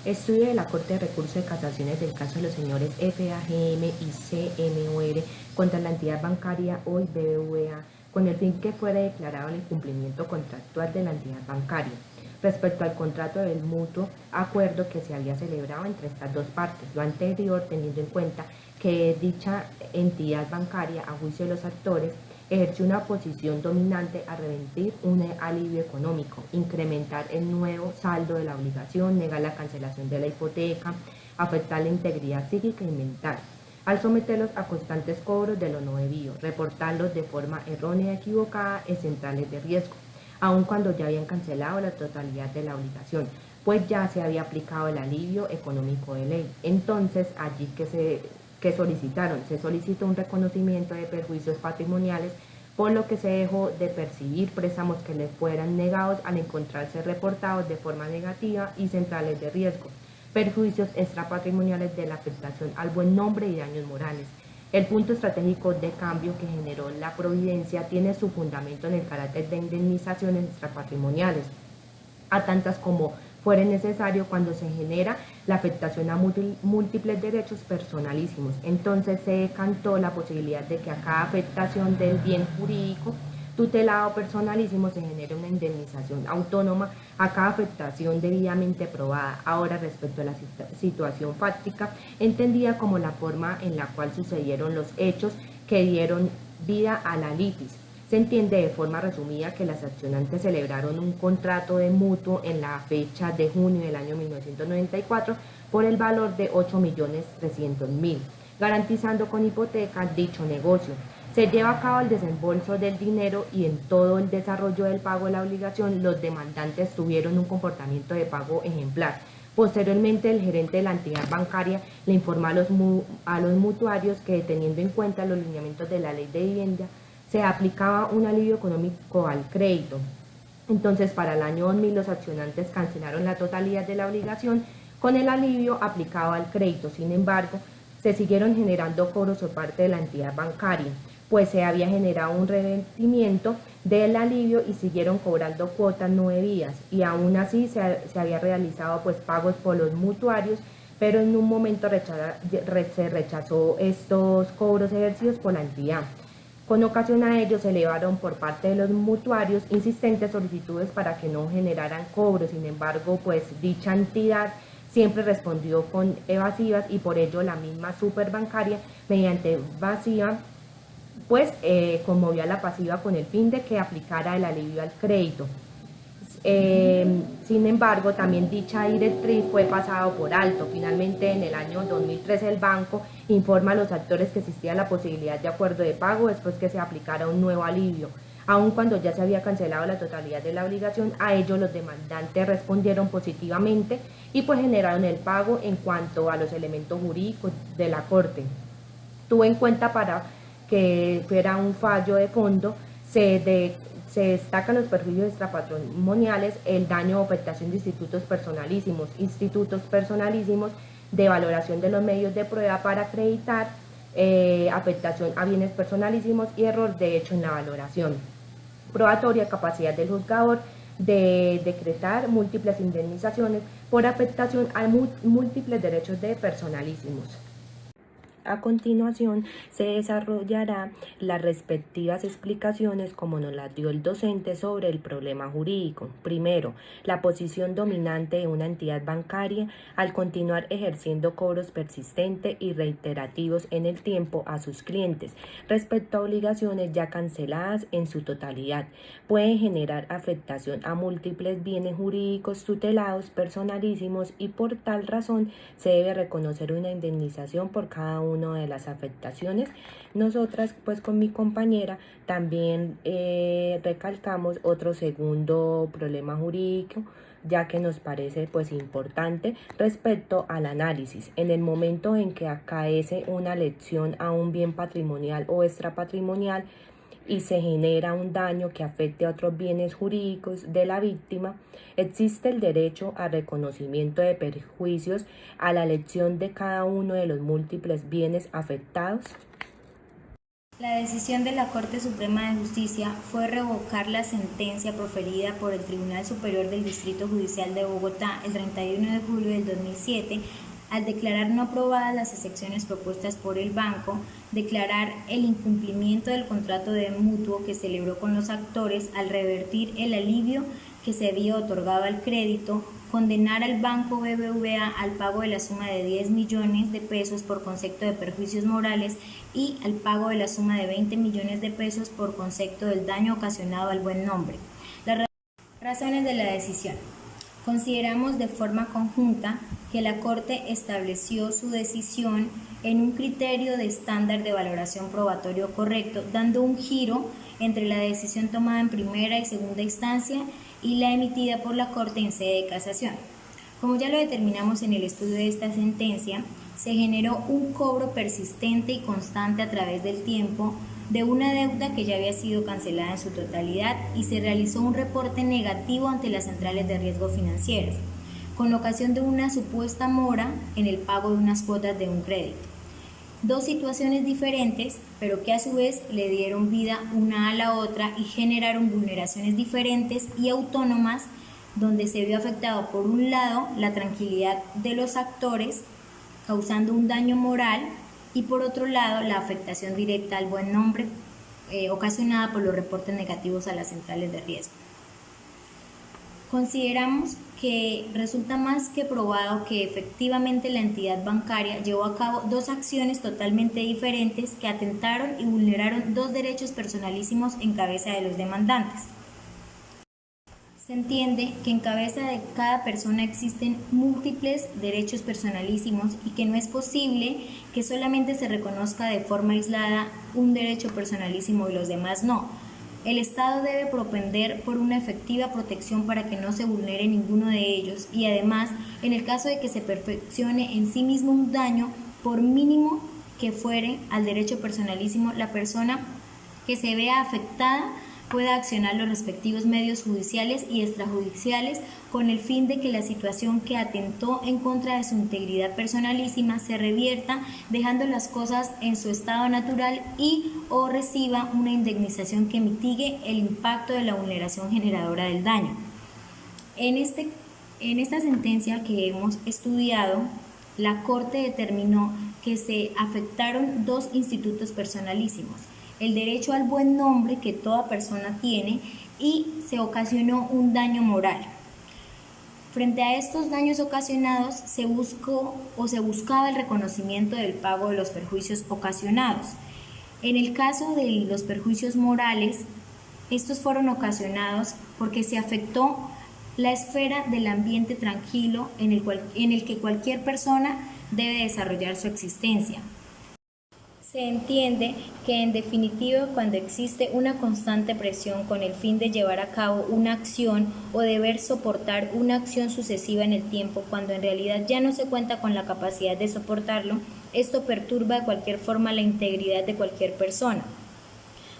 Estudio de la Corte de Recurso de Casaciones del caso de los señores FAGM y CMOR contra la entidad bancaria hoy BBVA, con el fin que fuera declarado el incumplimiento contractual de la entidad bancaria respecto al contrato del mutuo acuerdo que se había celebrado entre estas dos partes. Lo anterior teniendo en cuenta que dicha entidad bancaria, a juicio de los actores, ejerció una posición dominante a revertir un alivio económico, incrementar el nuevo saldo de la obligación, negar la cancelación de la hipoteca, afectar la integridad psíquica y mental, al someterlos a constantes cobros de lo no debido, reportarlos de forma errónea y equivocada en centrales de riesgo, aun cuando ya habían cancelado la totalidad de la obligación, pues ya se había aplicado el alivio económico de ley. Entonces, allí que solicitaron, se solicitó un reconocimiento de perjuicios patrimoniales, por lo que se dejó de percibir préstamos que les fueran negados al encontrarse reportados de forma negativa y centrales de riesgo, perjuicios extrapatrimoniales de la afectación al buen nombre y daños morales. El punto estratégico de cambio que generó la providencia tiene su fundamento en el carácter de indemnizaciones extrapatrimoniales, a tantas como fuere necesario cuando se genera la afectación a múltiples derechos personalísimos. Entonces se decantó la posibilidad de que a cada afectación del bien jurídico tutelado personalísimo se genere una indemnización autónoma a cada afectación debidamente probada. Ahora, respecto a la situación fáctica, entendida como la forma en la cual sucedieron los hechos que dieron vida a la litis, se entiende de forma resumida que las accionantes celebraron un contrato de mutuo en la fecha de junio del año 1994 por el valor de 8.300.000, garantizando con hipoteca dicho negocio. Se lleva a cabo el desembolso del dinero y en todo el desarrollo del pago de la obligación los demandantes tuvieron un comportamiento de pago ejemplar. Posteriormente, el gerente de la entidad bancaria le informó a los mutuarios que, teniendo en cuenta los lineamientos de la ley de vivienda, se aplicaba un alivio económico al crédito. Entonces, para el año 2000, los accionantes cancelaron la totalidad de la obligación con el alivio aplicado al crédito. Sin embargo, se siguieron generando cobros por parte de la entidad bancaria, pues se había generado un revertimiento del alivio y siguieron cobrando cuotas no debidas, y aún así se había realizado pues pagos por los mutuarios, pero en un momento se rechazó estos cobros ejercidos por la entidad. Con ocasión a ello se elevaron por parte de los mutuarios insistentes solicitudes para que no generaran cobros. Sin embargo, pues dicha entidad siempre respondió con evasivas, y por ello la misma superbancaria, mediante evasiva, pues conmovió a la pasiva con el fin de que aplicara el alivio al crédito. Sin embargo, también dicha directriz fue pasada por alto. Finalmente, en el año 2013, el banco informa a los actores que existía la posibilidad de acuerdo de pago después que se aplicara un nuevo alivio. Aun cuando ya se había cancelado la totalidad de la obligación, a ello los demandantes respondieron positivamente y pues generaron el pago. En cuanto a los elementos jurídicos de la Corte, tuvo en cuenta para que fuera un fallo de fondo, se destacan los perjuicios extrapatrimoniales, el daño o afectación de institutos personalísimos de valoración de los medios de prueba para acreditar, afectación a bienes personalísimos y error de hecho en la valoración probatoria, capacidad del juzgador de decretar múltiples indemnizaciones por afectación a múltiples derechos de personalísimos. A continuación se desarrollará las respectivas explicaciones como nos las dio el docente sobre el problema jurídico. Primero, la posición dominante de una entidad bancaria al continuar ejerciendo cobros persistentes y reiterativos en el tiempo a sus clientes respecto a obligaciones ya canceladas en su totalidad. Puede generar afectación a múltiples bienes jurídicos tutelados personalísimos y por tal razón se debe reconocer una indemnización por cada uno de las afectaciones. Nosotras pues con mi compañera también recalcamos otro segundo problema jurídico, ya que nos parece pues importante respecto al análisis. En el momento en que acaece una lesión a un bien patrimonial o extrapatrimonial y se genera un daño que afecte a otros bienes jurídicos de la víctima, existe el derecho a reconocimiento de perjuicios a la elección de cada uno de los múltiples bienes afectados. La decisión de la Corte Suprema de Justicia fue revocar la sentencia proferida por el Tribunal Superior del Distrito Judicial de Bogotá el 31 de julio del 2007 al declarar no aprobadas las excepciones propuestas por el banco, declarar el incumplimiento del contrato de mutuo que celebró con los actores al revertir el alivio que se había otorgado al crédito, condenar al Banco BBVA al pago de la suma de 10 millones de pesos por concepto de perjuicios morales y al pago de la suma de 20 millones de pesos por concepto del daño ocasionado al buen nombre. Las razones de la decisión. Consideramos de forma conjunta que la Corte estableció su decisión en un criterio de estándar de valoración probatorio correcto, dando un giro entre la decisión tomada en primera y segunda instancia y la emitida por la Corte en sede de casación. Como ya lo determinamos en el estudio de esta sentencia, se generó un cobro persistente y constante a través del tiempo de una deuda que ya había sido cancelada en su totalidad y se realizó un reporte negativo ante las centrales de riesgo financieras, con ocasión de una supuesta mora en el pago de unas cuotas de un crédito. Dos situaciones diferentes, pero que a su vez le dieron vida una a la otra y generaron vulneraciones diferentes y autónomas, donde se vio afectado por un lado la tranquilidad de los actores, causando un daño moral, y por otro lado la afectación directa al buen nombre ocasionada por los reportes negativos a las centrales de riesgo. Consideramos que resulta más que probado que efectivamente la entidad bancaria llevó a cabo dos acciones totalmente diferentes que atentaron y vulneraron dos derechos personalísimos en cabeza de los demandantes. Se entiende que en cabeza de cada persona existen múltiples derechos personalísimos y que no es posible que solamente se reconozca de forma aislada un derecho personalísimo y los demás no. El Estado debe propender por una efectiva protección para que no se vulnere ninguno de ellos y además, en el caso de que se perfeccione en sí mismo un daño, por mínimo que fuere al derecho personalísimo, la persona que se vea afectada pueda accionar los respectivos medios judiciales y extrajudiciales con el fin de que la situación que atentó en contra de su integridad personalísima se revierta, dejando las cosas en su estado natural y o reciba una indemnización que mitigue el impacto de la vulneración generadora del daño. En esta sentencia que hemos estudiado, la Corte determinó que se afectaron dos institutos personalísimos: el derecho al buen nombre que toda persona tiene y se ocasionó un daño moral. Frente a estos daños ocasionados se buscaba el reconocimiento del pago de los perjuicios ocasionados. En el caso de los perjuicios morales, estos fueron ocasionados porque se afectó la esfera del ambiente tranquilo en el que cualquier persona debe desarrollar su existencia. Se entiende que en definitiva cuando existe una constante presión con el fin de llevar a cabo una acción o deber soportar una acción sucesiva en el tiempo cuando en realidad ya no se cuenta con la capacidad de soportarlo, esto perturba de cualquier forma la integridad de cualquier persona.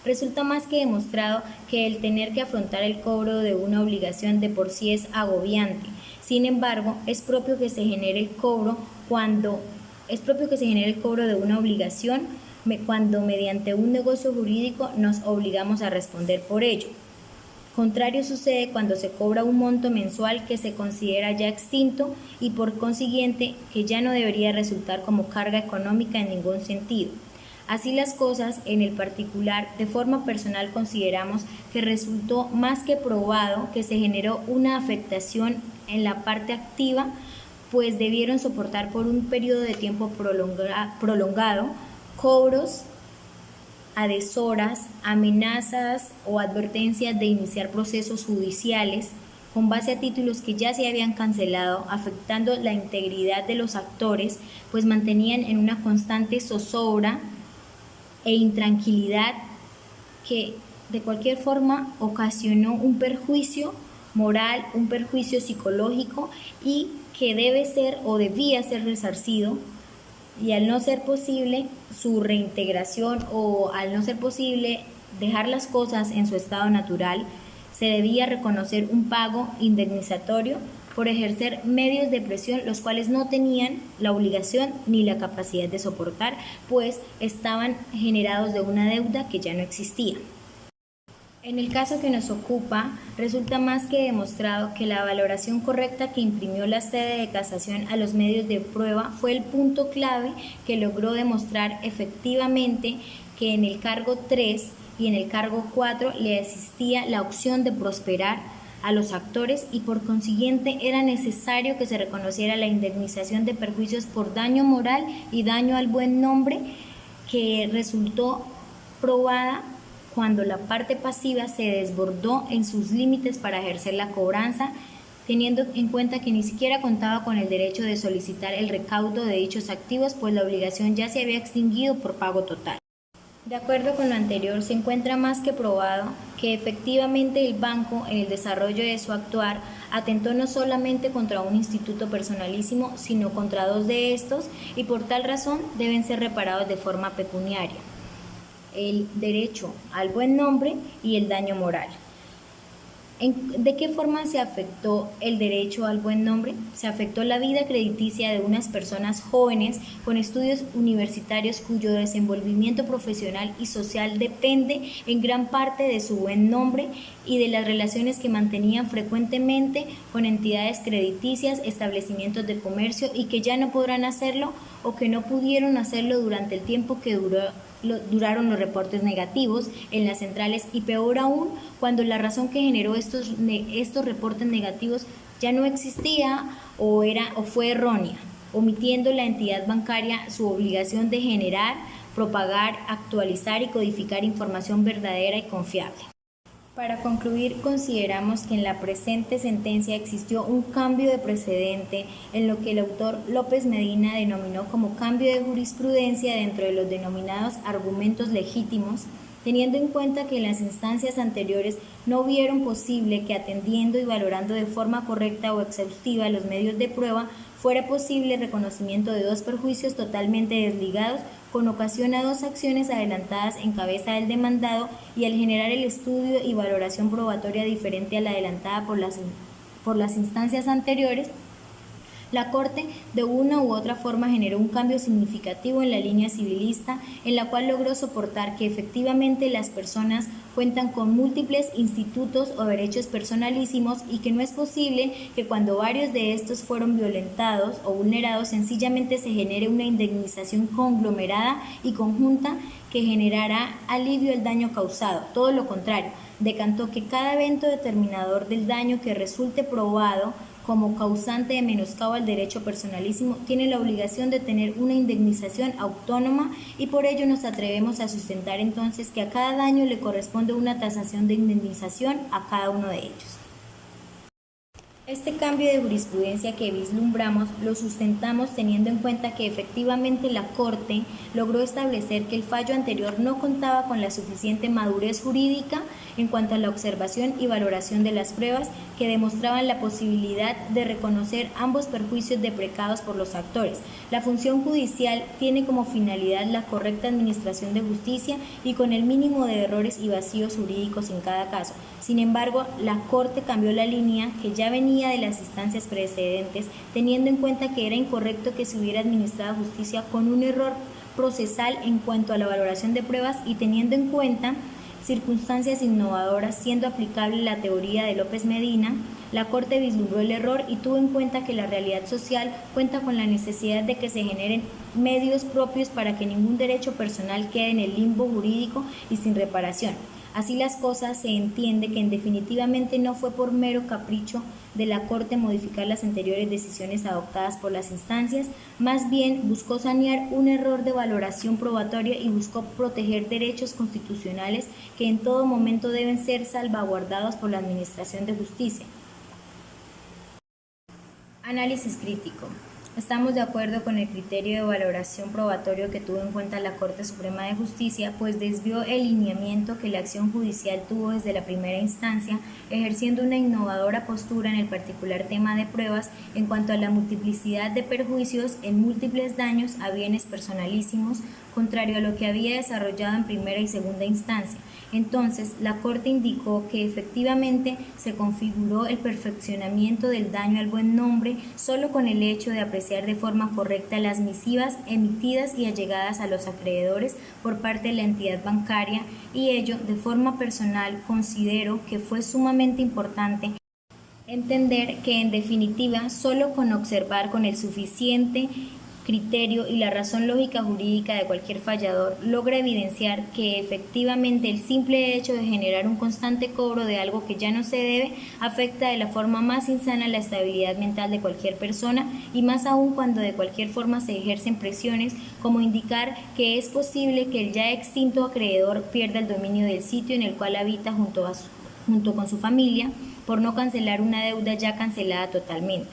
Resulta más que demostrado que el tener que afrontar el cobro de una obligación de por sí es agobiante. Sin embargo, es propio que se genere el cobro de una obligación cuando mediante un negocio jurídico nos obligamos a responder por ello. Contrario sucede cuando se cobra un monto mensual que se considera ya extinto y por consiguiente que ya no debería resultar como carga económica en ningún sentido. Así las cosas, en el particular, de forma personal consideramos que resultó más que probado que se generó una afectación en la parte activa, pues debieron soportar por un periodo de tiempo prolongado cobros a deshoras, amenazas o advertencias de iniciar procesos judiciales con base a títulos que ya se habían cancelado, afectando la integridad de los actores, pues mantenían en una constante zozobra e intranquilidad que de cualquier forma ocasionó un perjuicio moral, un perjuicio psicológico y que debe ser o debía ser resarcido, y al no ser posible su reintegración o al no ser posible dejar las cosas en su estado natural, se debía reconocer un pago indemnizatorio por ejercer medios de presión los cuales no tenían la obligación ni la capacidad de soportar, pues estaban generados de una deuda que ya no existía. En el caso que nos ocupa, resulta más que demostrado que la valoración correcta que imprimió la sede de casación a los medios de prueba fue el punto clave que logró demostrar efectivamente que en el cargo 3 y en el cargo 4 le existía la opción de prosperar a los actores y por consiguiente era necesario que se reconociera la indemnización de perjuicios por daño moral y daño al buen nombre que resultó probada cuando la parte pasiva se desbordó en sus límites para ejercer la cobranza, teniendo en cuenta que ni siquiera contaba con el derecho de solicitar el recaudo de dichos activos, pues la obligación ya se había extinguido por pago total. De acuerdo con lo anterior, se encuentra más que probado que efectivamente el banco, en el desarrollo de su actuar, atentó no solamente contra un instituto personalísimo, sino contra dos de estos, y por tal razón deben ser reparados de forma pecuniaria: el derecho al buen nombre y el daño moral. ¿De qué forma se afectó el derecho al buen nombre? Se afectó la vida crediticia de unas personas jóvenes con estudios universitarios cuyo desenvolvimiento profesional y social depende en gran parte de su buen nombre y de las relaciones que mantenían frecuentemente con entidades crediticias, establecimientos de comercio y que ya no podrán hacerlo o que no pudieron hacerlo durante el tiempo que duraron los reportes negativos en las centrales, y peor aún cuando la razón que generó estos reportes negativos ya no existía o fue errónea, omitiendo la entidad bancaria su obligación de generar, propagar, actualizar y codificar información verdadera y confiable. Para concluir, consideramos que en la presente sentencia existió un cambio de precedente en lo que el autor López Medina denominó como cambio de jurisprudencia dentro de los denominados argumentos legítimos, teniendo en cuenta que en las instancias anteriores no vieron posible que, atendiendo y valorando de forma correcta o exhaustiva los medios de prueba, fuera posible el reconocimiento de dos perjuicios totalmente desligados con ocasión a dos acciones adelantadas en cabeza del demandado, y al generar el estudio y valoración probatoria diferente a la adelantada por las instancias anteriores, la Corte de una u otra forma generó un cambio significativo en la línea civilista, en la cual logró soportar que efectivamente las personas cuentan con múltiples institutos o derechos personalísimos y que no es posible que cuando varios de estos fueron violentados o vulnerados sencillamente se genere una indemnización conglomerada y conjunta que generará alivio al daño causado. Todo lo contrario, decantó que cada evento determinador del daño que resulte probado como causante de menoscabo al derecho personalísimo tiene la obligación de tener una indemnización autónoma, y por ello nos atrevemos a sustentar entonces que a cada daño le corresponde una tasación de indemnización a cada uno de ellos. Este cambio de jurisprudencia que vislumbramos lo sustentamos teniendo en cuenta que efectivamente la Corte logró establecer que el fallo anterior no contaba con la suficiente madurez jurídica en cuanto a la observación y valoración de las pruebas que demostraban la posibilidad de reconocer ambos perjuicios deprecados por los actores. La función judicial tiene como finalidad la correcta administración de justicia y con el mínimo de errores y vacíos jurídicos en cada caso. Sin embargo, la Corte cambió la línea que ya venía de las instancias precedentes, teniendo en cuenta que era incorrecto que se hubiera administrado justicia con un error procesal en cuanto a la valoración de pruebas y teniendo en cuenta circunstancias innovadoras, siendo aplicable la teoría de López Medina. La Corte vislumbró el error y tuvo en cuenta que la realidad social cuenta con la necesidad de que se generen medios propios para que ningún derecho personal quede en el limbo jurídico y sin reparación. Así las cosas, se entiende que definitivamente no fue por mero capricho de la Corte modificar las anteriores decisiones adoptadas por las instancias, más bien buscó sanear un error de valoración probatoria y buscó proteger derechos constitucionales que en todo momento deben ser salvaguardados por la Administración de Justicia. Análisis crítico. Estamos de acuerdo con el criterio de valoración probatorio que tuvo en cuenta la Corte Suprema de Justicia, pues desvió el lineamiento que la acción judicial tuvo desde la primera instancia, ejerciendo una innovadora postura en el particular tema de pruebas en cuanto a la multiplicidad de perjuicios en múltiples daños a bienes personalísimos, contrario a lo que había desarrollado en primera y segunda instancia. Entonces, la Corte indicó que efectivamente se configuró el perfeccionamiento del daño al buen nombre solo con el hecho de apreciar de forma correcta las misivas emitidas y allegadas a los acreedores por parte de la entidad bancaria, y ello de forma personal considero que fue sumamente importante entender que en definitiva solo con observar con el suficiente criterio y la razón lógica jurídica de cualquier fallador logra evidenciar que efectivamente el simple hecho de generar un constante cobro de algo que ya no se debe afecta de la forma más insana la estabilidad mental de cualquier persona, y más aún cuando de cualquier forma se ejercen presiones como indicar que es posible que el ya extinto acreedor pierda el dominio del sitio en el cual habita junto con su familia por no cancelar una deuda ya cancelada totalmente.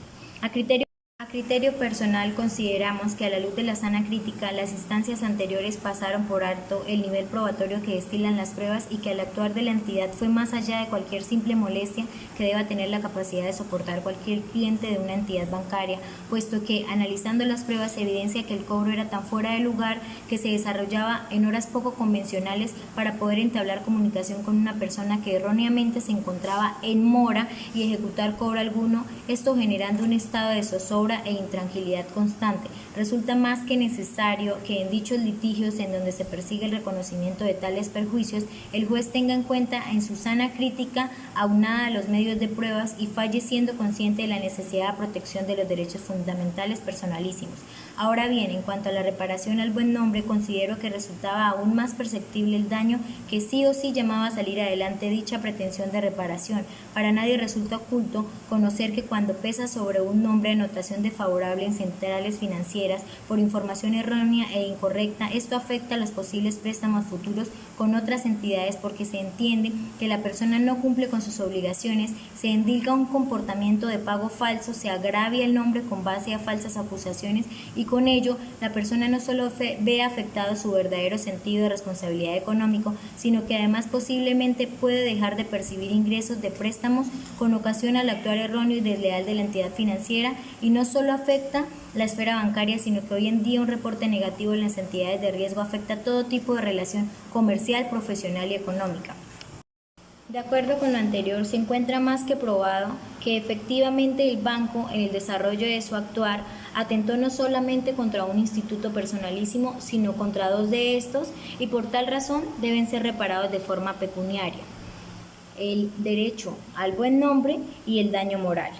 A criterio personal, consideramos que a la luz de la sana crítica, las instancias anteriores pasaron por alto el nivel probatorio que destilan las pruebas, y que al actuar de la entidad fue más allá de cualquier simple molestia que deba tener la capacidad de soportar cualquier cliente de una entidad bancaria, puesto que, analizando las pruebas, se evidencia que el cobro era tan fuera de lugar que se desarrollaba en horas poco convencionales para poder entablar comunicación con una persona que erróneamente se encontraba en mora y ejecutar cobro alguno, esto generando un estado de zozobra e intranquilidad constante. Resulta más que necesario que en dichos litigios en donde se persigue el reconocimiento de tales perjuicios, el juez tenga en cuenta en su sana crítica aunada a los medios de pruebas y falle siendo consciente de la necesidad de protección de los derechos fundamentales personalísimos. Ahora bien, en cuanto a la reparación al buen nombre, considero que resultaba aún más perceptible el daño que sí o sí llamaba a salir adelante dicha pretensión de reparación. Para nadie resulta oculto conocer que cuando pesa sobre un nombre anotación desfavorable en centrales financieras por información errónea e incorrecta, esto afecta a los posibles préstamos futuros con otras entidades, porque se entiende que la persona no cumple con sus obligaciones, se endilga un comportamiento de pago falso, se agravia el nombre con base a falsas acusaciones, y con ello la persona no solo ve afectado su verdadero sentido de responsabilidad económico, sino que además posiblemente puede dejar de percibir ingresos de préstamos con ocasión al actuar erróneo y desleal de la entidad financiera, y no solo afecta la esfera bancaria, sino que hoy en día un reporte negativo en las entidades de riesgo afecta todo tipo de relación comercial, profesional y económica. De acuerdo con lo anterior, se encuentra más que probado que efectivamente el banco, en el desarrollo de su actuar, atentó no solamente contra un instituto personalísimo, sino contra dos de estos, y por tal razón deben ser reparados de forma pecuniaria: el derecho al buen nombre y el daño moral.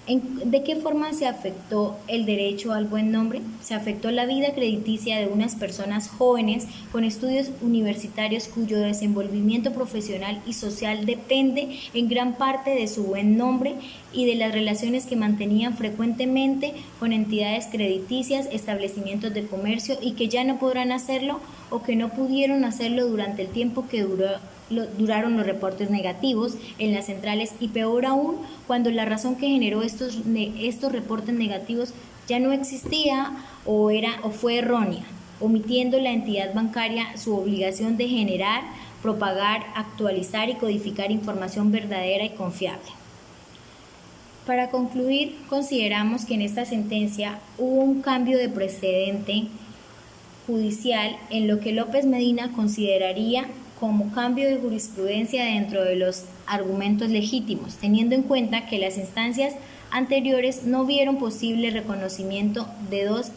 ¿De qué forma se afectó el derecho al buen nombre? Se afectó la vida crediticia de unas personas jóvenes con estudios universitarios cuyo desenvolvimiento profesional y social depende en gran parte de su buen nombre y de las relaciones que mantenían frecuentemente con entidades crediticias, establecimientos de comercio, y que ya no podrán hacerlo o que no pudieron hacerlo durante el tiempo que duraron los reportes negativos en las centrales, y peor aún cuando la razón que generó estos reportes negativos ya no existía o fue errónea, omitiendo la entidad bancaria su obligación de generar, propagar, actualizar y codificar información verdadera y confiable. Para concluir, consideramos que en esta sentencia hubo un cambio de precedente judicial en lo que López Medina consideraría como cambio de jurisprudencia dentro de los argumentos legítimos, teniendo en cuenta que las instancias anteriores no vieron posible reconocimiento de dos